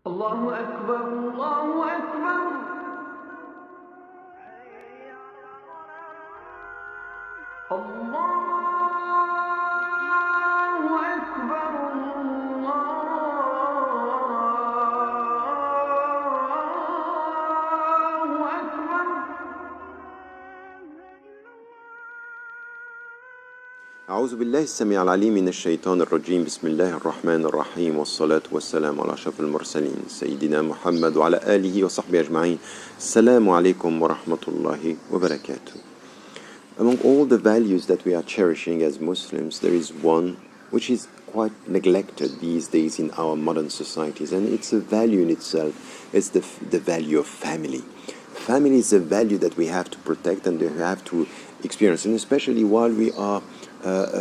الله أكبر الله أكبر الله أكبر الله أكبر. أعوذ بالله السميع العليم من الشيطان الرجيم. بسم الله الرحمن الرحيم، والصلاة والسلام على أشرف المرسلين سيدنا محمد وعلى آله وصحبه أجمعين. السلام عليكم ورحمة الله وبركاته. Among all the values that we are cherishing as Muslims, there is one which is quite neglected these days in our modern societies, and it's a value in itself. It's the value of family. Family is a value that we have to protect and we have to experience, and especially while we are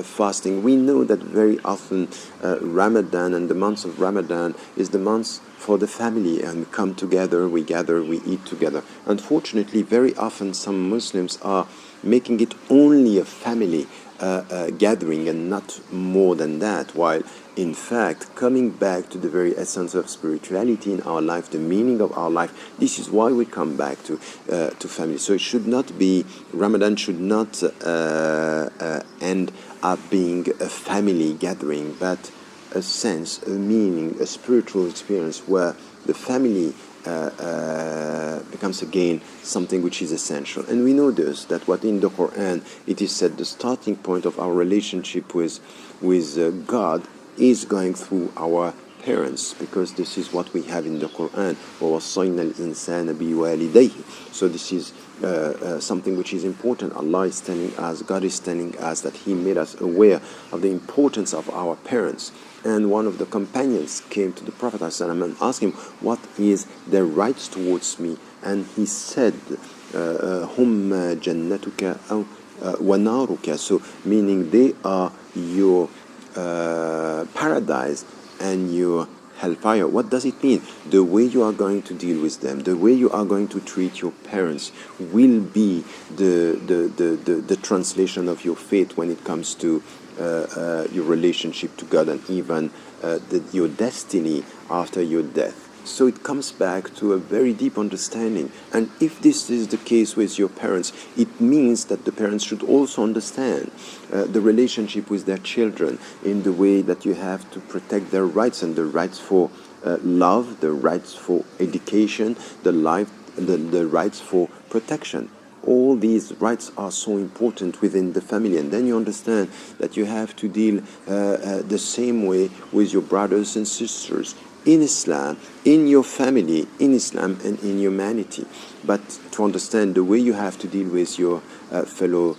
fasting. We know that very often Ramadan and the months of Ramadan is the months for the family, and we come together, we gather, we eat together. Unfortunately, very often some Muslims are making it only a family gathering and not more than that, while in fact coming back to the very essence of spirituality in our life, the meaning of our life, this is why we come back to family. So it should not be, Ramadan should not end up being a family gathering, but a sense, a meaning, a spiritual experience where the family becomes again something which is essential. And we know this, that what in the Quran it is said the starting point of our relationship with God is going through our parents, because this is what we have in the Quran. وَوَصَّيْنَا الْإِنسَانَ بِوَالِدَيْهِ. So this is something which is important. Allah is telling us, God is telling us that He made us aware of the importance of our parents. And one of the companions came to the Prophet ﷺ and asked him, what is their rights towards me? And he said, هُمَّ جَنَّتُكَ أَوْ وَنَارُكَ. So meaning they are your paradise and your hellfire. What does it mean? The way you are going to deal with them, the way you are going to treat your parents will be the translation of your fate when it comes to your relationship to God, and even your destiny after your death. So it comes back to a very deep understanding. And if this is the case with your parents, it means that the parents should also understand the relationship with their children in the way that you have to protect their rights, and the rights for love, the rights for education, the rights for protection. All these rights are so important within the family, and then you understand that you have to deal the same way with your brothers and sisters in Islam, in your family, in Islam and in humanity. But to understand the way you have to deal with your fellow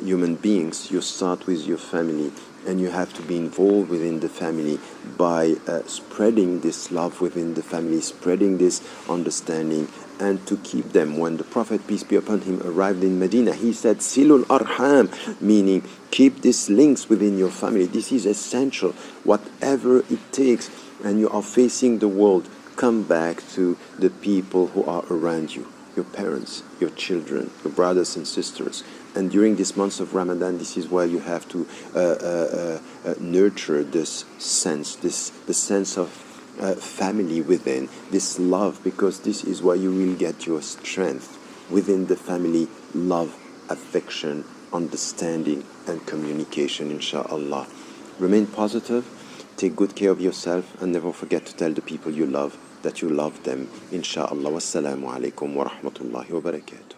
human beings, you start with your family, and you have to be involved within the family by spreading this love within the family, spreading this understanding, and to keep them. When the Prophet, peace be upon him, arrived in Medina, he said, Silul Arham, meaning keep these links within your family. This is essential. Whatever it takes, and you are facing the world, come back to the people who are around you, your parents, your children, your brothers and sisters. And during this month of Ramadan, this is where you have to nurture this sense, the sense of family within, this love, because this is where you will get your strength within the family: love, affection, understanding and communication, inshallah. Remain positive, take good care of yourself, and never forget to tell the people you love that you love them, inshallah. Wassalamu alaikum wa rahmatullahi wa barakatuh.